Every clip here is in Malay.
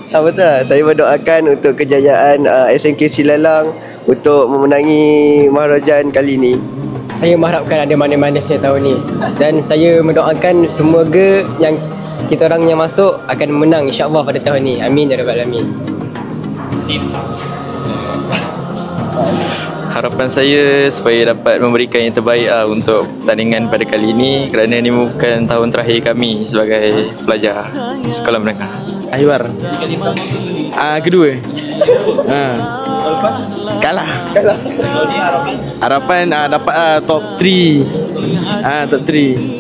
Betul. Saya berdoakan untuk kejayaan SMK Silalang untuk memenangi Maharajan kali ini. Saya mengharapkan ada mana-mana saya tahun ni. Dan saya mendoakan semoga yang kita orang yang masuk akan menang insya-Allah pada tahun ni. Amin ya rabbal alamin. Harapan saya supaya dapat memberikan yang terbaik untuk pertandingan pada kali ini, kerana ini bukan tahun terakhir kami sebagai pelajar sekolah menengah. Ayuar. Kedua. Kalah. Harapan dapat top 3. Top 3.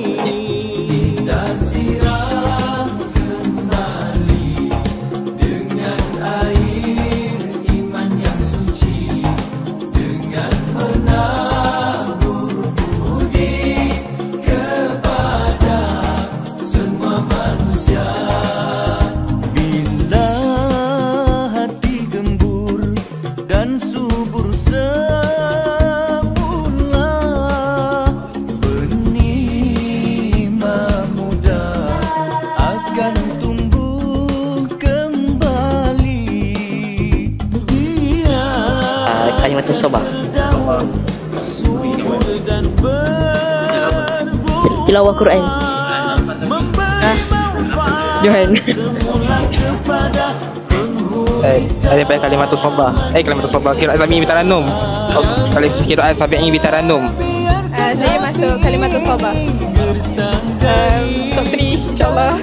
Kalimantan Sabah. Tilawah Quran. Johan. Daripada Kalimantan Sabah. Kalimantan Sabah. Qiraat Islami Bitaranum. Qiraat Sabi'i Bitaranum. Saya masuk Kalimantan Sabah. Top 3 insya-Allah.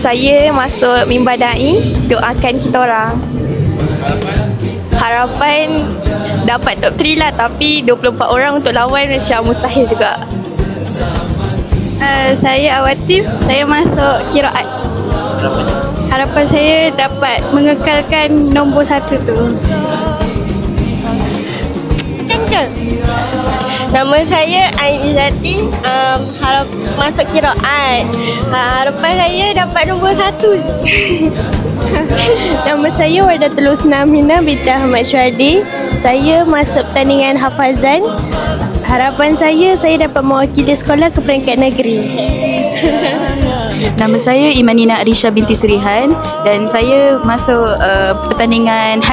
Saya masuk Mimbar Dai, doakan kita orang. Harapan dapat top 3 lah, tapi 24 orang untuk lawan macam mustahil juga. Saya Awatif, saya masuk Qiraat. Harapan saya dapat mengekalkan nombor 1 tu. Nama saya Ain Izzati, harap masuk Qiraat. Harapan saya dapat nombor 1. Nama saya Wardatul Husna Aminah binti Ahmad Syuhadi. Saya masuk pertandingan hafazan. Harapan saya dapat mewakili sekolah ke peringkat negeri. Nama saya Imanina Arisha binti Surihan dan saya masuk pertandingan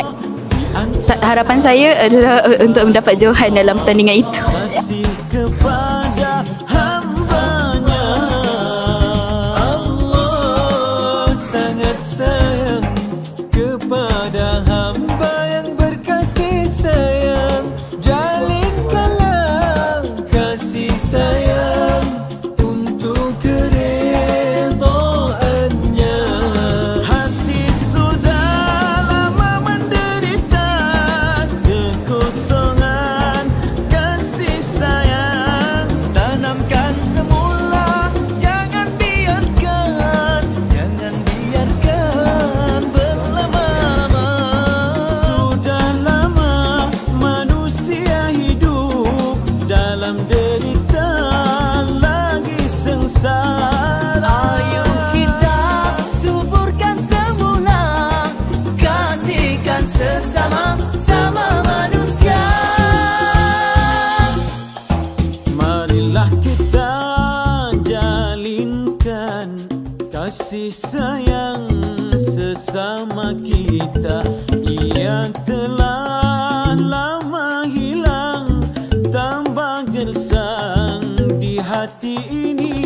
harapan saya adalah untuk mendapat jauhan dalam pertandingan itu. Allah sangat sayang kepada hamba yang berkasih sayang. Jalinkanlah kasih sayang untuk keredoannya. Hati sudah lama menderita kekosongan kasih sayang. Tanamkan semula, jangan biarkan berlama-lama. Sudah lama manusia hidup dalam derita lagi sengsara. Ayo kita suburkan semula, kasihkan sesama sama manusia. Marilah kita jalinkan kasih sayang sesama kita. Ia telah lama hilang, tambah gersang di hati ini.